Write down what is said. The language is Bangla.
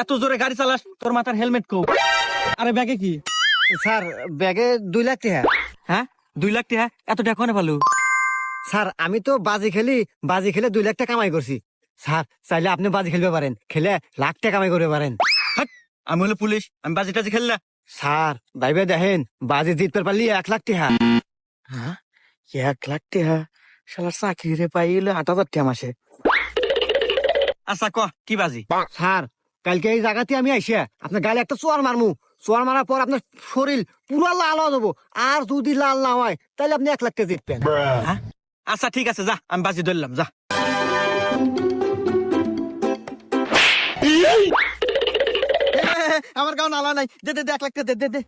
এত জোরে গাড়ি চালাস, তোর মাথার হেলমেট কো? আরে ব্যাগে কি? স্যার ব্যাগে 2 লাখ টাকা। হ্যাঁ 2 লাখ টাকা? এত টাকা কোনে পালু? স্যার আমি তো বাজি খেলে 2 লাখ টাকা কামাই করছি। স্যার চাইলে আপনি বাজি খেলতে পারেন, খেলে লাখ টাকা কামাই করতে পারেন। হাট, আমি হলো পুলিশ, আমি বাজি টাজি খেল না। স্যার ভাইবে দেখেন, বাজি জিততে পারলি 1 লাখ টাকা। হ্যাঁ 1 লাখ টাকা? শালা চাকরি রে পাইলে 8,000 টাকা মাসে। আচ্ছা ক কি বাজি? স্যার কালকে এই জায়গাতে আমি আইসা আপনার গালে একটা চোয়ার মারমু। চোয়ার মারার পর আপনার শরীর পুরো লাল হয়ে যাবো। আর যদি লাল না হয় তাহলে আপনি 1 লাখ টাকা জিতবেন। হ্যাঁ আচ্ছা ঠিক আছে, যা আমি বাজি ধরলাম, যা। আমার গাও নালা নাই, দে দে দে 1 লাখ টাকা দে দে দে।